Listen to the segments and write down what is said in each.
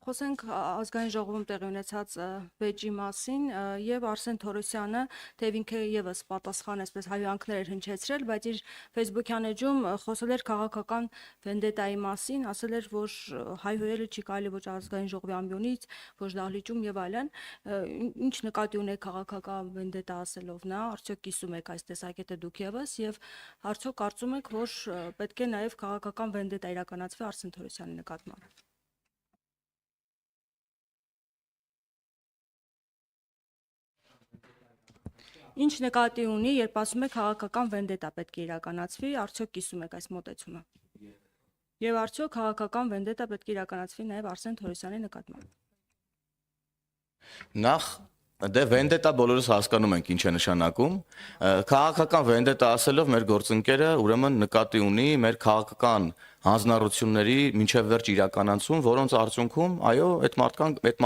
Խոսենք ազգային ժողովում տեղի ունեցած վեճի մասին եւ Արսեն Թորոսյանը թեև ինքը եւս պատասխան այսպես հայհոյանքներ էր հնչեցրել, բայց իր Facebook-յան էջում խոսել էր քաղաքական վենդետայի մասին, ասել էր, որ հայհոյելը չի կարելի ոչ ազգային ժողովի ամբիոնից, ոչ դահլիճում եւ այլն։ Ինչ նկատի ունեք քաղաքական վենդետա ասելով նա, արդյոք կիսում եք այս տեսակետը դուք եւս եւ արդյոք կարծում եք, որ պետք է նաեւ քաղաքական վենդետա իրականացվի Արսեն Թորոսյանի նկատմամբ։ Ինչ նկատի ունի, երբ ասում եք քաղաքական վենդետա պետք է իրականացվի, արդյոք կիսում եք այս մոտեցումը։ Եվ արդյոք քաղաքական վենդետա պետք է իրականացվի նաև Արսեն Թորոսյանի նկատմամբ։ Նախ դե վենդետա բոլորս հասկանում ենք ինչ է նշանակում։ Քաղաքական վենդետա ասելով մեր գործընկերը ուրեմն նկատի ունի մեր քաղաքական հանձնառությունների մինչև վերջ իրականացում, որոնց արդյունքում այո, այդ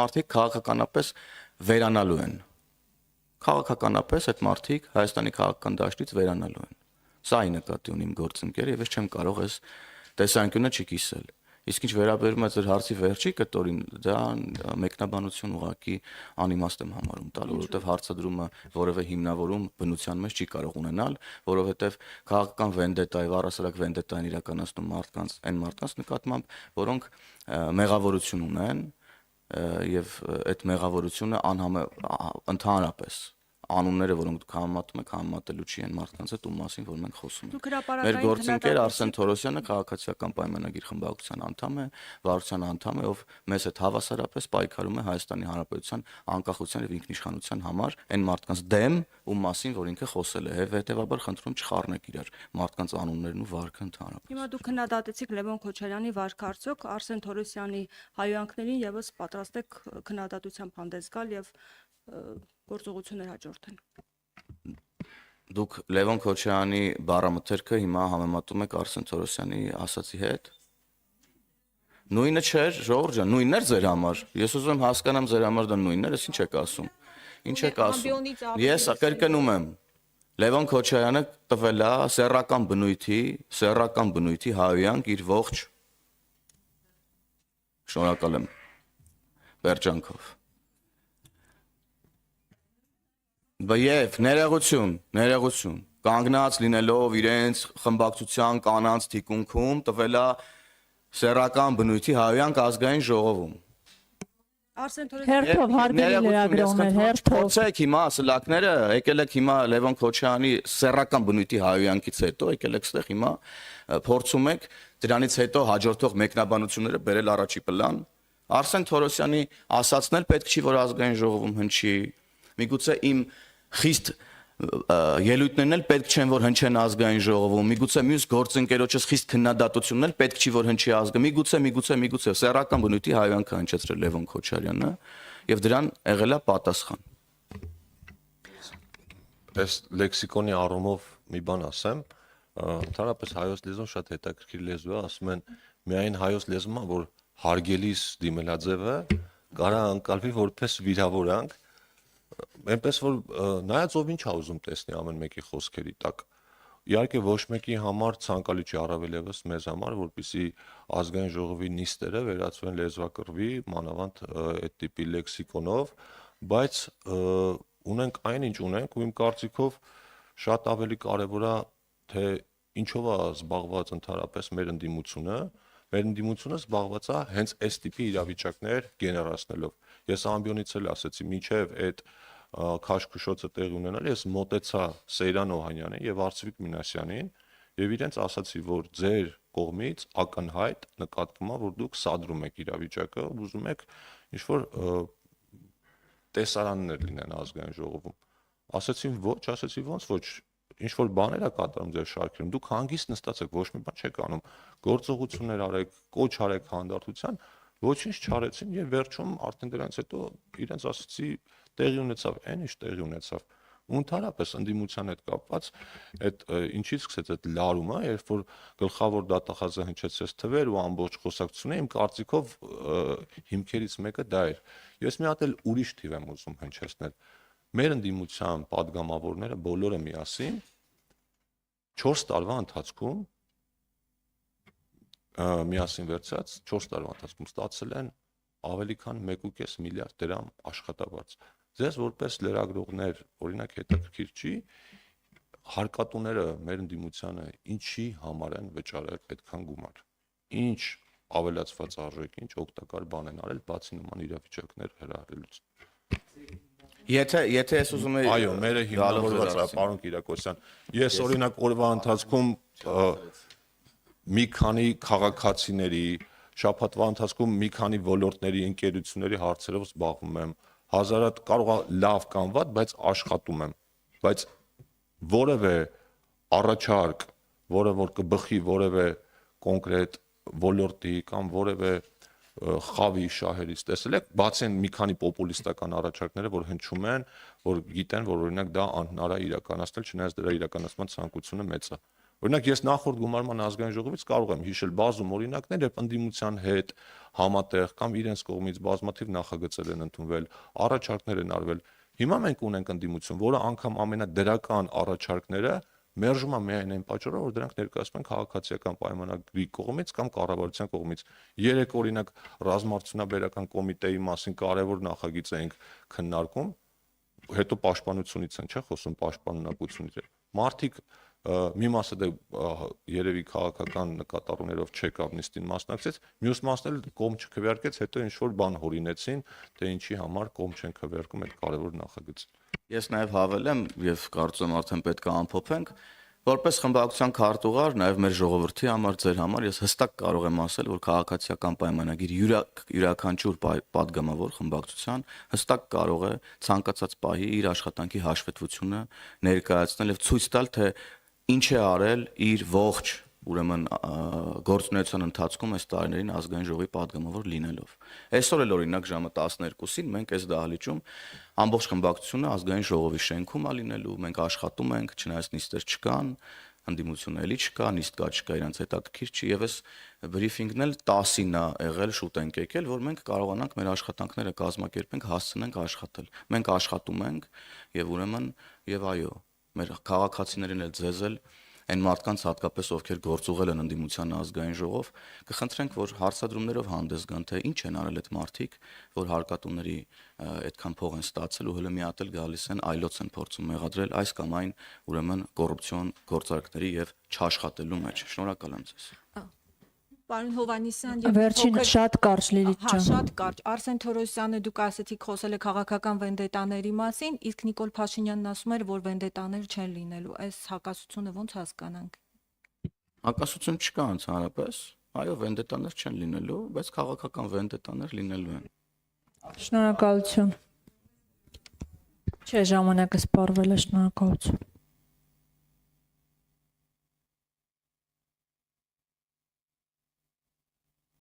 մարդիկ քաղաքականապես վերանալու են։ Քաղաքականապես այդ մարդիկ Հայաստանի քաղաքական դաշտից վերանալու են։ Սա ի նկատի ունի իմ գործընկերը եւ ես չեմ կարող այս տեսանկյունը չկիսել։ Իսկ ինչ վերաբերում է ձեր հարցի վերջի կտորին, դա մեկնաբանություն ուղղակի անիմաստ եմ համարում տալ, որովհետեւ հարցադրումը որևէ հիմնավորում բնության մեջ չի կարող ունենալ, որովհետեւ քաղաքական վենդետա եւ առասարակ վենդետա են իրականացնում այն մարդկանց նկատմամբ, որոնք մեղավորություն ունեն եւ այդ մեղավորությունը ընդհանրապես անունները, որոնք դուք համեմատում եք, համեմատելու չի են մարդկանց հետ, ում մասին որ մենք խոսում ենք։ Մեր գործընկեր Արսեն Թորոսյանը քաղաքացիական պայմանագիր խմբակցության անդամ է, վարչության անդամ է, ով մեզ հետ հավասարապես պայքարում է Հայաստանի Հանրապետության անկախության եւ ինքնիշխանության համար, այն մարդկանց դեմ, ում մասին որ ինքը խոսել է, հետեւաբար խնդրում չխառնեք իրար մարդկանց անուններն ու վարքը ընդհանրապես։ Հիմա դուք քննադատեցիք Լևոն Քոչարյանի վարքը, արդյոք Արսեն Թորոսյանի հայհոյանքներին եւս պատրաստ եք քննադատությամբ հանդես գալ եւ գործողություններ հաջորդեն։ Դուք Լևոն Քոչարյանի բառամթերքը հիմա համեմատում եք Արսեն Թորոսյանի ասացի հետ։ Նույնը չէր, Ժողովուրդ ջան, նույնն էր ձեր համար։ Ես ուզում եմ հասկանամ ձեր համար դա նույնն էր, ինչ եք ասում։ Ինչ եք ասում։ Ես կրկնում եմ։ Լևոն Քոչարյանը տվել է սեռական բնույթի հայհոյանք իր ողջ շնորհակալ եմ վերջանքով։ Բայց ներողություն, կանգնած լինելով իրենց խմբակցության կանանց թիկունքում տվել է սեռական բնույթի հայհոյանք ազգային ժողովում։ Արսեն Հերթով հարգելի լրագրողներ, հերթով։ Փորձեք հիմա սլակները, եկել եք հիմա Լևոն Քոչարյանի սեռական բնույթի հայհոյանքից հետո, եկել եք ստեղ հիմա փորձում եք դրանից հետո հաջորդող մեկնաբանությունները բերել առաջի պլան։ Արսեն Թորոսյանի ասածն էլ պետք չի որ ազգային ժողովում հնչի։ Միգուցե իմ խիստ ելույթներն էլ պետք չեն որ հնչեն ազգային ժողովում, միգուցե մյուս գործընկերոջս խիստ քննադատությունն էլ պետք չի որ հնչի միգուցե սեռական բնույթի հայհոյանքը հնչեցրել Լևոն Քոչարյանը եւ դրան եղել է պատասխան։ Այս լեքսիկոնի առումով մի բան ասեմ, ընդհանրապես հայոց լեզուն շատ հետաքրքիր լեզու է, ասում են միայն հայոց լեզումը, որ հարգելիս դիմելաձևը կարա անցալվի որպես վիրավորանք, այնպես որ նայած ով ինչ է ուզում տեսնի ամեն մեկի խոսքերի տակ։ Իհարկե ոչ մեկի համար ցանկալի չի առավել եւս մեզ համար, որպեսզի ազգային ժողովի նիստերը վերածվեն լեզվակռվի, մանավանդ այդ տիպի լեքսիկոնով, բայց ունենք այն ինչ ունենք, ու իմ կարծիքով շատ ավելի կարևոր է թե ինչով է զբաղված ընդհանրապես մեր ընդդիմությունը զբաղված է հենց այս տիպի իրավիճակներ գեներացնելով։ Ես ամբիոնից էլ ասեցի, մինչև այդ քաշքշոցը տեղի ունենալ, ես մոտեցա Սեյրան Օհանյանին եւ Արծվիկ Մինասյանին եւ իրենց ասացի, որ ձեր կողմից ակնհայտ նկատվում է, որ դուք սադրում եք իրավիճակը, ուզում եք ինչ-որ տեսարաններ լինեն ազգային ժողովում։ Ասացին ոչ, ասացի ոնց ոչ, ինչ-որ բաներ է կատարում ձեր շարքերում, դուք հանգիստ նստած եք, ոչ մի բան չեք անում, գործողություններ արեք, կոչ արեք հանդարտության, ոչինչ չարեցին եւ վերջում արդեն դրանից հետո իրենց ասացի տեղի ունեցավ, այն ինչ տեղի ունեցավ։ Ու ընդհանրապես ընդդիմության հետ կապված այդ ինչից սկսեց այդ լարումը, երբ որ գլխավոր դատախազը հնչեցրեց թվեր ու ամբողջ խոսակցությունը, իմ կարծիքով հիմքերից մեկը դա էր։ Ես մի հատ էլ ուրիշ թիվ եմ ուզում հնչեցնել։ Մեր ընդդիմության падգամավորները բոլորը միասին 4 տարվա ընթացքում միասին վերցած 4 տարվա ընթացքում ստացել են ավելի քան 1.5 միլիարդ դրամ աշխատավարձ։ Ձեզ որպես լրագրողներ, օրինակ հետաքրքիր չի, հարկատուները մեր ընդդիմությանը ինչի համար են վճարել այդքան գումար։ Ինչ ավելացված արժեք, ինչ օգտակար բան են արել, բացի նման իրավիճակներ հրահրելուց։ Եթե ես ուզում եի Այո, մերը հիմնավորված է, պարոն Կիրակոսյան։ Ես օրինակ օրվա ընթացքում մի քանի քաղաքացիների, շաբաթվա ընթացքում մի քանի ոլորտների ընկերությունների հարցերով զբաղվում եմ։ Հազարատ կարող է լավ կամ վատ, բայց աշխատում եմ։ Բայց որևէ առաջարկ, որը որ կբխի որևէ կոնկրետ ոլորտի կամ որևէ խավի շահերից տեսել եք, բացի այն մի քանի պոպուլիստական առաջարկները, որ հնչում են, որ գիտեն, որ օրինակ դա անհնար է իրականացնել, չնայած դրա իրականացման ցանկությունը մեծ է։ Օրինակ ես նախորդ գումարման ազգային ժողովից կարող եմ հիշել բազում օրինակներ, երբ ընդդիմության հետ համատեղ կամ իրենց կողմից բազմաթիվ նախագծեր են ընդունվել, առաջարկներ են արվել։ Հիմա մենք ունենք ընդդիմություն, որը անգամ ամենադրական առաջարկները մերժում է միայն այն պատճառով, որ դրանք ներկայացվում են քաղաքացիական պայմանագրի կողմից կամ կառավարության կողմից։ Երեք օրինակ ռազմարտությունաբերական կոմիտեի մասին կարևոր նախագիծ էինք քննարկում, հետո պաշտպանությունից են, չէ՞ խոսում, պաշտպանունակությունից։ Մարդիկ մի մասը դե երևի քաղաքական նկատառումներով չեկավ նիստին մասնակցեց, մյուս մասն էլ կողմ չքվեարկեց, հետո ինչ որ բան հորինեցին, թե ինչի համար կողմ չեն քվեարկում այդ կարևոր նախագծը։ Ես նաև հավելեմ եւ կարծում եմ արդեն պետք է ամփոփենք, որպես խմբակցության քարտուղար, նաև մեր ժողովրդի համար, ձեր համար ես հստակ կարող եմ ասել, որ քաղաքացիական պայմանագիր յուրաքանչյուր падգամավոր խմբակցության հստակ կարող է ցանկացած պահի իր աշխատանքի հաշվետվությունը ներկայացնել եւ ցույց տալ, թե ինչ է արել իր ողջ ուրեմն գործունեության ընթացքում այս տարիներին ազգային ժողովի падգամավոր լինելով։ Այսօր էլ օրինակ ժամը 12-ին մենք այս դահլիճում ամբողջ խմբակցությունը ազգային ժողովի շենքում է լինելու, մենք աշխատում ենք, չնայած նիստեր չկան, ընդդիմությունը էլի չկա, նիստ կա չկա, իրանց հետաքրքիր չի եւ այս բրիֆինգն էլ 10-ին է եղել, շուտ ենք եկել, որ մենք կարողանանք մեր աշխատանքները կազմակերպենք, հասցնենք աշխատել։ Մենք աշխատում ենք եւ ուրեմն եւ այո, մեր քաղաքացիներին էլ ձեզ էլ այն մարդկանց հատկապես ովքեր գործուղել են ընդդիմության ազգային ժողով, կխնդրենք, որ հարցադրումներով հանդես գան, թե ինչ են արել այդ մարդիկ, որ հարկատուների այդքան փող են ստացել ու հələ մի հատ էլ գալիս են այլոց են փորձում մեղադրել այս կամ այն ուրեմն կոռուպցիոն գործարքների եւ չաշխատելու մեջ։ Շնորհակալ եմ ձեզ։ Պարոն Հովհաննիսյան, Վերջինը շատ կարճ Լիլիթ Հա, ջան։ շատ կարճ։ Արսեն Թորոսյանը դուք ասացիք խոսել եք քաղաքական վենդետաների մասին, իսկ Նիկոլ Փաշինյանն ասում էր, որ վենդետաներ չեն լինելու։ Այս հակասությունը ո՞նց հասկանանք։ Հակասություն չկա ընդհանրապես։ Այո, վենդետաներ չեն լինելու, բայց քաղաքական վենդետաներ լինելու են։ Շնորհակալություն։ Չէ, ժամանակը սպառվել է, շնորհակալություն։